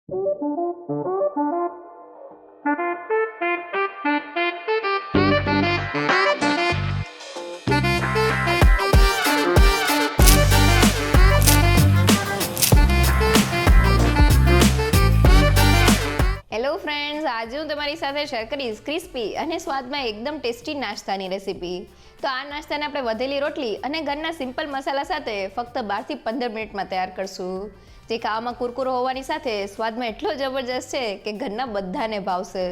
Hello friends, આજે હું તમારી સાથે શેર કરીશ ક્રિસ્પી અને સ્વાદમાં એકદમ ટેસ્ટી નાસ્તાની રેસીપી. તો આ નાસ્તાને આપણે વધેલી રોટલી અને ઘરના સિમ્પલ મસાલા સાથે ફક્ત 12 થી 15 મિનિટમાં તૈયાર કરશું, જે ખાવામાં કુરકુરો હોવાની સાથે સ્વાદમાં એટલો જબરજસ્ત છે કે ઘરના બધાને ભાવશે.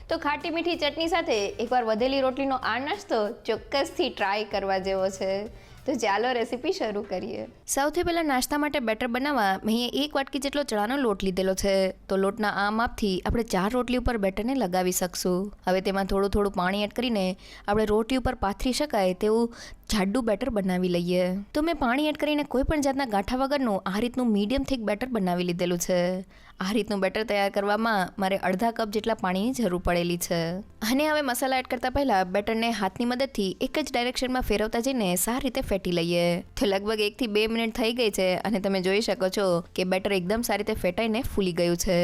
તો ખાટી મીઠી ચટણી સાથે એકવાર વધેલી રોટલીનો આ નાસ્તો ચોક્કસથી ટ્રાય કરવા જેવો છે. તો ચાલો રેસીપી શરૂ કરીએ. સૌથી પહેલાં નાસ્તા માટે બેટર બનાવવા મેં અહીંયા 1 વાટકી જેટલો ચણાનો લોટ લીધેલો છે. તો લોટના આ માપથી આપણે 4 રોટલી ઉપર બેટરને લગાવી શકશું. હવે તેમાં થોડું થોડું પાણી એડ કરીને આપણે રોટલી ઉપર પાથરી શકાય તેવું જાડું બેટર બનાવી લઈએ. તો મેં પાણી એડ કરીને કોઈ પણ જાતના ગાંઠા વગરનું આ રીતનું મીડિયમ થીક બેટર બનાવી લીધેલું છે. આ રીતનું બેટર તૈયાર કરવામાં મારે અડધા કપ જેટલા પાણીની જરૂર પડેલી છે. અને હવે મસાલા એડ કરતા પહેલા બેટરને હાથની મદદથી એક જ ડાયરેક્શનમાં ફેરવતા જઈને સારી રીતે ફેટી લઈએ. તો લગભગ 1 થી 2 મિનિટ થઈ ગઈ છે અને તમે જોઈ શકો છો કે બેટર એકદમ સારી રીતે ફેટાઈને ફૂલી ગયું છે.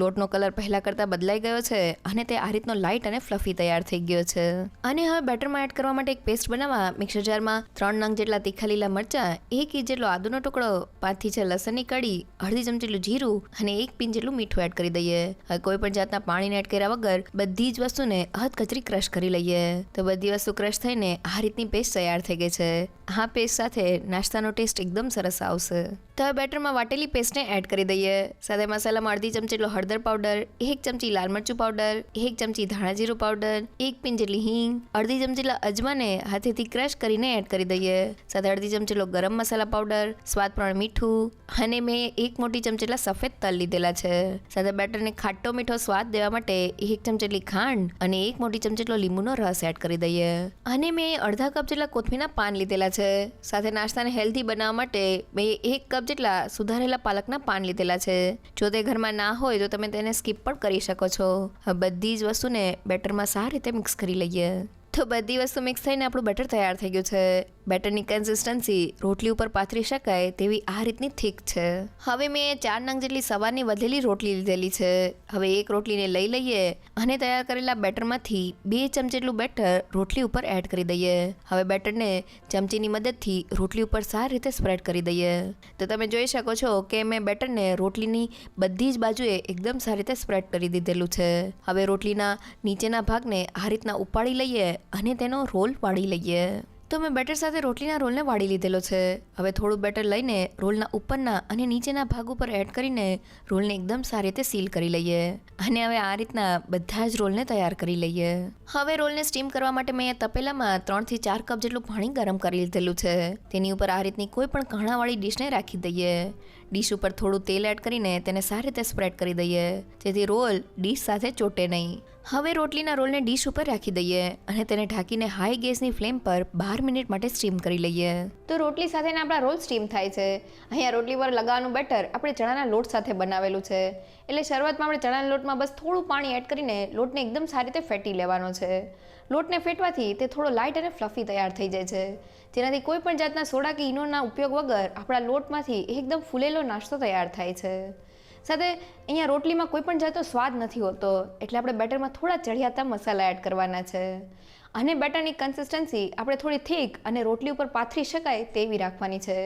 લોટનો કલર પહેલા કરતાં બદલાઈ ગયો છે અને તે આ રીતનો લાઇટ અને ફ્લફી તૈયાર થઈ ગયો છે. અને હવે બેટરમાં એડ કરવા માટે એક પેસ્ટ બનાવવા મિક્સર જારમાં 3 નંગ જેટલા તીખા લીલા મરચાં, 1 ઇંચ જેટલો આદુનો ટુકડો, 5 થી 6 લસણની કળી, અડધી ચમચી જેટલું જીરું અને 1 પિંચ જેટલું મીઠું એડ કરી દઈએ. હવે કોઈ પણ જાતના પાણીને એડ કર્યા વગર બધી જ વસ્તુને અધકચરી ક્રશ કરી લઈએ. તો બધી વસ્તુ ક્રશ થઈને આ રીતની પેસ્ટ તૈયાર થઈ ગઈ છે. આ પેસ્ટ સાથે નાસ્તાનો ટેસ્ટ એકદમ સરસ આવશે. તો હવે બેટરમાં વાટેલી પેસ્ટને એડ કરી દઈએ. સાથે મસાલામાં અડધી ચમચી જેટલો હળદર પાવડર, 1 ચમચી લાલ મરચું પાવડર, 1 ચમચી ધાણા જીરું પાવડર, 1 પિંચ જેટલી હિંગ, અડધી ચમચી જેટલા અજમાને હાથેથી ક્રશ કરીને એડ કરી દઈએ. સાથે અડધી ચમચી જેટલો ગરમ મસાલા પાવડર, સ્વાદ પ્રમાણે મીઠું અને મેં 1 મોટી ચમચી જેટલા સફેદ તલ લીધેલા છે. સાથે બેટરને ખાટો મીઠો સ્વાદ દેવા માટે 1 ચમચી જેટલી ખાંડ અને 1 મોટી ચમચી જેટલો લીંબુનો રસ એડ કરી દઈએ. અને મેં અડધા કપ જેટલા કોથમીરના પાન લીધેલા છે. સાથે નાસ્તાને હેલ્ધી બનાવવા માટે મેં 1 કપ જેટલા સુધારેલા પાલકના પાન લીધેલા છે. જો તે ઘરમાં ના હોય તો તમે તેને સ્કીપ પણ કરી શકો છો. હવે બધી જ વસ્તુને બેટરમાં સારી રીતે મિક્સ કરી લઈએ. તો બધી વસ્તુ મિક્સ થઈને આપણું બેટર તૈયાર થઈ ગયું છે. બેટરની કન્સિસ્ટન્સી રોટલી ઉપર પાથરી શકાય તેવી આ રીતની થીક છે. હવે મેં 4 નંગ જેટલી સવારની વધેલી રોટલી લીધેલી છે. હવે એક રોટલીને લઈ લઈએ અને તૈયાર કરેલા બેટરમાંથી 2 ચમચી જેટલું બેટર રોટલી ઉપર એડ કરી દઈએ. હવે બેટરને ચમચીની મદદથી રોટલી ઉપર સારી રીતે સ્પ્રેડ કરી દઈએ. તો તમે જોઈ શકો છો કે મેં બેટરને રોટલીની બધી જ બાજુએ એકદમ સારી રીતે સ્પ્રેડ કરી દીધેલું છે. હવે રોટલીના નીચેના ભાગને આ રીતના ઉપાડી લઈએ અને તેનો રોલ વાળી લઈએ. તો મેં બેટર સાથે રોટલીના રોલને વાળી લીધેલો છે. હવે થોડું બેટર લઈને રોલના ઉપરના અને નીચેના ભાગ ઉપર એડ કરીને રોલને એકદમ સારી રીતે સીલ કરી લઈએ. અને હવે આ રીતના બધા જ રોલને તૈયાર કરી લઈએ. હવે રોલને સ્ટીમ કરવા માટે મેં તપેલામાં 3 થી 4 કપ જેટલું પાણી ગરમ કરી લીધેલું છે. તેની ઉપર આ રીતની કોઈ પણ કાણાવાળી ડીશને રાખી દઈએ. ડીશ ઉપર થોડું તેલ એડ કરીને તેને સારી રીતે સ્પ્રેડ કરી દઈએ, જેથી રોલ ડીશ સાથે ચોટે નહીં. હવે રોટલીના રોલને ડીશ ઉપર રાખી દઈએ અને તેને ઢાંકીને હાઈ ગેસની ફ્લેમ પર 12 મિનિટ માટે સ્ટીમ કરી લઈએ. તો રોટલી સાથેના આપણા રોલ સ્ટીમ થાય છે. અહીંયા રોટલી પર લગાવવાનું બેટર આપણે ચણાના લોટ સાથે બનાવેલું છે. એટલે શરૂઆતમાં આપણે ચણાના લોટમાં બસ થોડું પાણી એડ કરીને લોટને એકદમ સારી રીતે ફેટી લેવાનો છે. લોટને ફેટવાથી તે થોડો લાઇટ અને ફ્લફી તૈયાર થઈ જાય છે, જેનાથી કોઈ પણ જાતના સોડા કે ઈનોના ઉપયોગ વગર આપણા લોટમાંથી એકદમ ફૂલેલો નાસ્તો તૈયાર થાય છે. સાથે અહીંયા રોટલીમાં કોઈ પણ જાતનો સ્વાદ નથી હોતો, એટલે આપણે બેટરમાં થોડા ચડિયાતા મસાલા એડ કરવાના છે. અને બેટરની કન્સિસ્ટન્સી આપણે થોડી થીક અને રોટલી ઉપર પાથરી શકાય તેવી રાખવાની છે.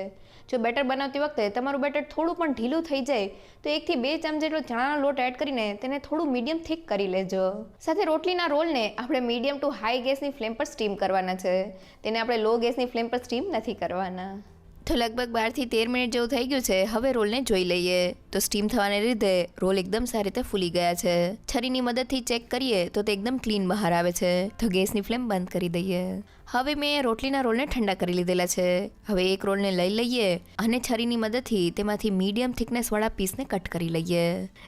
જો બેટર બનાવતી વખતે તમારું બેટર થોડું પણ ઢીલું થઈ જાય તો 1 થી 2 ચમચી જેટલો ચણાનો લોટ એડ કરીને તેને થોડું મીડિયમ થીક કરી લેજો. સાથે રોટલીના રોલને આપણે મીડિયમ ટુ હાઈ ગેસની ફ્લેમ પર સ્ટીમ કરવાના છે. તેને આપણે લો ગેસની ફ્લેમ પર સ્ટીમ નથી કરવાના. તો લગભગ 12 થી 13 મિનિટ જેવું થઈ ગયું છે. હવે રોલને જોઈ લઈએ. તો સ્ટીમ થવાને લીધે રોલ એકદમ સારી રીતે ફૂલી ગયા છે. છરીની મદદથી ચેક કરીએ તો તે એકદમ ક્લીન બહાર આવે છે. તો ગેસની ફ્લેમ બંધ કરી દઈએ. હવે મેં રોટલીના રોલને ઠંડા કરી લીધેલા છે. હવે એક રોલને લઈ લઈએ અને છરીની મદદથી તેમાંથી મીડિયમ થિકનેસવાળા પીસને કટ કરી લઈએ.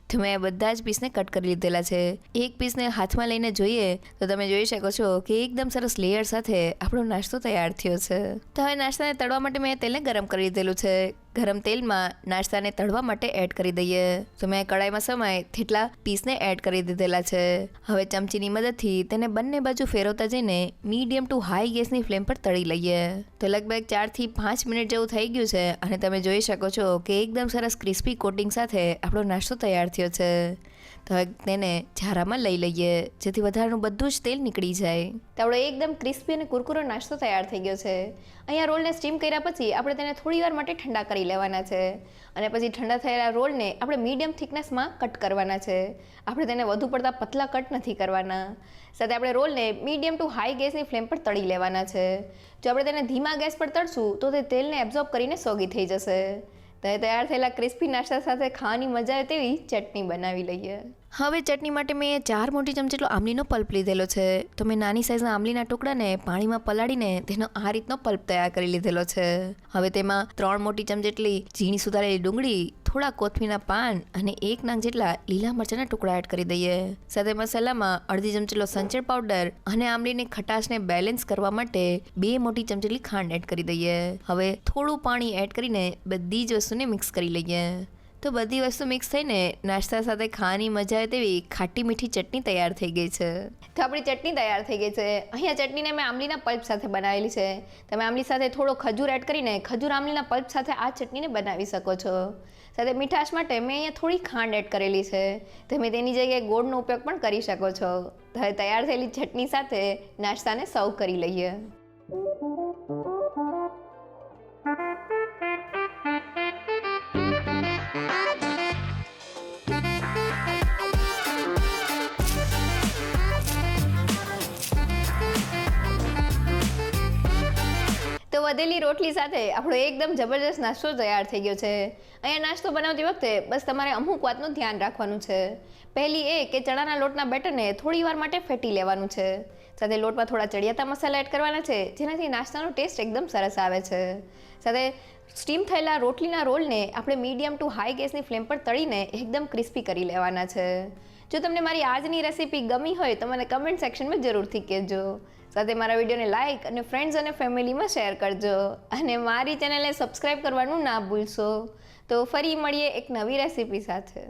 તો મેં બધા જ પીસને કટ કરી લીધેલા છે. એક પીસને હાથમાં લઈને જોઈએ તો તમે જોઈ શકો છો કે એકદમ સરસ લેયર સાથે આપણો નાસ્તો તૈયાર થયો છે. તો હવે નાસ્તાને તળવા માટે મેં તેલને ગરમ કરી લીધેલું છે. ગરમ તેલમાં નાસ્તાને તળવા માટે એડ કરી દઈએ. તો મેં કડાઈમાં સમાય તેટલા પીસને એડ કરી દીધેલા છે. હવે ચમચીની મદદથી તેને બંને બાજુ ફેરવતા જઈને મીડિયમ ટુ હાઈ ગેસની ફ્લેમ પર તળી લઈએ. તો લગભગ 4 થી 5 મિનિટ જેવું થઈ ગયું છે અને તમે જોઈ શકો છો કે એકદમ સરસ ક્રિસ્પી કોટિંગ સાથે આપણો નાસ્તો તૈયાર થયો છે. તો હવે તેને ઝારામાં લઈ લઈએ જેથી વધારાનું બધું જ તેલ નીકળી જાય. તો આપણો એકદમ ક્રિસ્પી અને કુરકુરો નાસ્તો તૈયાર થઈ ગયો છે. અહીંયા રોલને સ્ટીમ કર્યા પછી આપણે તેને થોડી વાર માટે ઠંડા કરી લેવાના છે અને પછી ઠંડા થયેલા રોલને આપણે મીડિયમ થિકનેસમાં કટ કરવાના છે. આપણે તેને વધુ પડતા પતલા કટ નથી કરવાના. સાથે આપણે રોલને મીડિયમ ટુ હાઈ ગેસની ફ્લેમ પર તળી લેવાના છે. જો આપણે તેને ધીમા ગેસ પર તળશું તો તે તેલને એબ્ઝોર્બ કરીને સોગી થઈ જશે. તો તૈયાર થયેલા ક્રિસ્પી નાસ્તા સાથે ખાવાની મજા આવે તેવી ચટણી બનાવી લઈએ. હવે ચટણી માટે મેં 4 મોટી ચમચી જેટલો આંબલીનો પલ્પ લીધેલો છે. તો મેં નાની સાઇઝના આંબલીના ટુકડાને પાણીમાં પલાળીને તેનો આ રીતનો પલ્પ તૈયાર કરી લીધેલો છે. હવે તેમાં 3 મોટી ચમચી જેટલી ઝીણી સુધારેલી ડુંગળી, થોડા કોથમીરના પાન અને 1 નંગ જેટલા લીલા મરચાંના ટુકડા એડ કરી દઈએ. સાથે મસાલામાં અડધી ચમચી જેટલો સંચળ પાવડર અને આંબલીની ખટાશને બેલેન્સ કરવા માટે 2 મોટી ચમચી જેટલી ખાંડ એડ કરી દઈએ. હવે થોડું પાણી એડ કરીને બધી જ વસ્તુને મિક્સ કરી લઈએ. તો બધી વસ્તુ મિક્સ થઈને નાસ્તા સાથે ખાવાની મજા આવે તેવી ખાટી મીઠી ચટણી તૈયાર થઈ ગઈ છે. તો આપણી ચટણી તૈયાર થઈ ગઈ છે. અહીંયા ચટણીને મેં આંબલીના પલ્પ સાથે બનાવેલી છે. તમે આંબલી સાથે થોડો ખજૂર એડ કરીને ખજૂર આંબલીના પલ્પ સાથે આ ચટણીને બનાવી શકો છો. સાથે મીઠાશ માટે મેં અહીંયા થોડી ખાંડ એડ કરેલી છે. તમે તેની જગ્યાએ ગોળનો ઉપયોગ પણ કરી શકો છો. હવે તૈયાર થયેલી ચટણી સાથે નાસ્તાને સર્વ કરી લઈએ. તો વધેલી રોટલી સાથે આપણો એકદમ જબરદસ્ત નાસ્તો તૈયાર થઈ ગયો છે. અહીંયા નાસ્તો બનાવતી વખતે બસ તમારે અમુક વાતનું ધ્યાન રાખવાનું છે. પહેલી એ કે ચણાના લોટના બેટરને થોડી વાર માટે ફેટી લેવાનું છે. સાથે લોટમાં થોડા ચડિયાતા મસાલા એડ કરવાના છે જેનાથી નાસ્તાનો ટેસ્ટ એકદમ સરસ આવે છે. સાથે સ્ટીમ થયેલા રોટલીના રોલને આપણે મીડિયમ ટુ હાઈ ગેસની ફ્લેમ પર તળીને એકદમ ક્રિસ્પી કરી લેવાના છે. જો તમને મારી આજની રેસીપી ગમી હોય તો મને કમેન્ટ સેક્શનમાં જરૂરથી કહેજો. સાથે મારા વિડીયોને લાઇક અને ફ્રેન્ડ્સ અને ફેમિલીમાં શેર કરજો અને મારી ચેનલને સબસ્ક્રાઈબ કરવાનું ના ભૂલશો. તો ફરી મળીએ એક નવી રેસીપી સાથે.